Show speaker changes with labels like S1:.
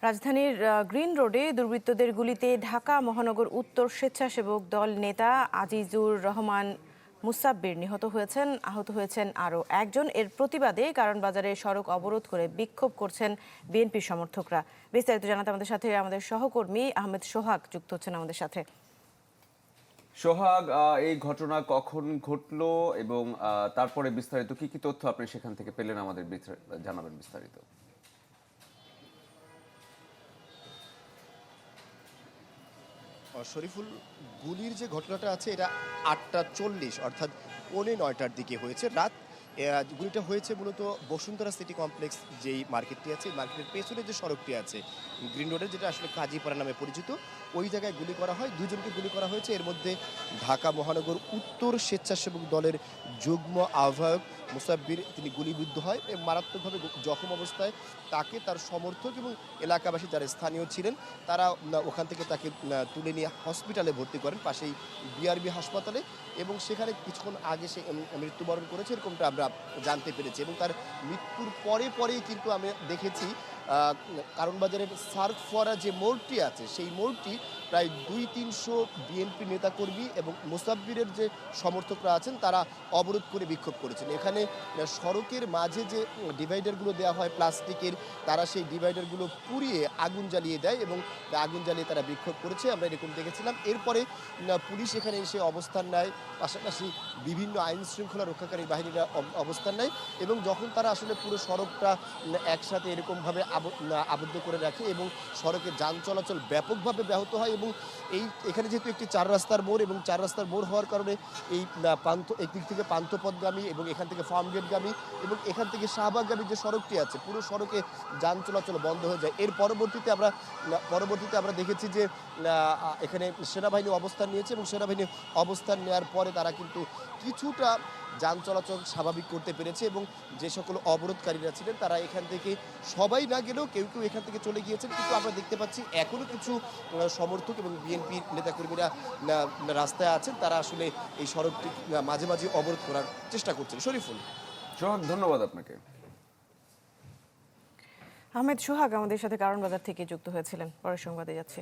S1: রাজধানীর গ্রিন রোডে দুর্বৃত্তদের গুলিতে ঢাকা মহানগর উত্তর স্বেচ্ছাসেবক দল নেতা আজিজুর রহমান মুসাব্বির নিহত হয়েছেন। আহত হয়েছেন আরও একজন। এর প্রতিবাদে কারণ বাজারে সড়ক অবরোধ করে বিক্ষোভ করছেন বিএনপির সমর্থকরা। বিস্তারিত জানাতে আমাদের সাথে আমাদের সহকর্মী আহমেদ সোহাগ যুক্ত হচ্ছেন আমাদের সাথে।
S2: সোহাগ, এই ঘটনা কখন ঘটলো এবং তারপরে বিস্তারিত কি কি তথ্য আপনি সেখান থেকে পেলেন আমাদের জানাবেন বিস্তারিত।
S3: শরীফুল, গুলির যে ঘটনাটা আছে এটা ৮টা ৪০ অর্থাৎ ৮:45টার দিকে হয়েছে রাত। গুলিটা হয়েছে মূলত বসুন্ধরা সিটি কমপ্লেক্স যেই মার্কেটটি আছে, মার্কেটের পেছনে যে সড়কটি আছে গ্রিন রোডের, যেটা আসলে কাজীপাড়া নামে পরিচিত, ওই জায়গায় গুলি করা হয়। দুজনকে গুলি করা হয়েছে। এর মধ্যে ঢাকা মহানগর উত্তর স্বেচ্ছাসেবক দলের যুগ্ম আহ্বায়ক মুসাব্বির তিনি গুলিবিদ্ধ হয় এবং মারাত্মকভাবে জখম অবস্থায় তাকে তার সমর্থক এবং এলাকাবাসী যারা স্থানীয় ছিলেন তারা ওখান থেকে তাকে তুলে নিয়ে হসপিটালে ভর্তি করেন, পাশেই বিআরবি হাসপাতালে, এবং সেখানে কিছুক্ষণ আগে সে মৃত্যুবরণ করেছে এরকমটা আমরা জানতে পেরেছি। এবং তার মৃত্যুর পরেই কিন্তু আমি দেখেছি কারণ বাজারের সার্ক ফোয়ারা যে মোড়টি আছে সেই মোড়টি প্রায় ২০০-৩০০ বিএনপি নেতাকর্মী এবং মুসাব্বিরের যে সমর্থকরা আছেন তারা অবরোধ করে বিক্ষোভ করেছেন। এখানে সড়কের মাঝে যে ডিভাইডারগুলো দেওয়া হয় প্লাস্টিকের, তারা সেই ডিভাইডারগুলো পুড়িয়ে আগুন জ্বালিয়ে দেয় এবং আগুন জ্বালিয়ে তারা বিক্ষোভ করেছে, আমরা এরকম দেখেছিলাম। এরপরে পুলিশ এখানে এসে অবস্থান নেয়, পাশাপাশি বিভিন্ন আইন শৃঙ্খলা রক্ষাকারী বাহিনীরা অবস্থান নেয় এবং যখন তারা আসলে পুরো সড়কটা একসাথে এরকমভাবে আবদ্ধ করে রাখে এবং সড়কের যান চলাচল ব্যাপকভাবে ব্যাহত হয়। এবং এখানে যেহেতু একটি ৪ রাস্তার মোড় এবং ৪ রাস্তার মোড় হওয়ার কারণে এই একদিক থেকে পান্থপথগামী এবং এখান থেকে ফার্মগেটগামী এবং এখান থেকে শাহবাগগামী যে সড়কটি আছে পুরো সড়কে যান চলাচল বন্ধ হয়ে যায়। এর পরবর্তীতে আমরা দেখেছি যে এখানে সেনাবাহিনী অবস্থান নিয়েছে এবং সেনাবাহিনী অবস্থান নেওয়ার পরে তারা কিন্তু কিছুটা যান চলাচল স্বাভাবিক করতে পেরেছে এবং যে সকল অবরোধকারীরা ছিলেন তারা এখান থেকে সবাই না গেলেও কেউ এখান থেকে চলে গিয়েছেন। কিন্তু আমরা দেখতে পাচ্ছি এখনও কিছু সমর্থক এবং বিএনপির নেতাকর্মীরা রাস্তায় আছেন, তারা আসলে এই সড়কটি মাঝে মাঝে অবরোধ করার চেষ্টা করছেন। শরীফুল,
S2: সোহাগ, ধন্যবাদ আপনাকে।
S1: আহমেদ সোহাগ আমাদের সাথে কারণ বাজার থেকে যুক্ত হয়েছিলেন। পরের সংবাদে যাচ্ছে।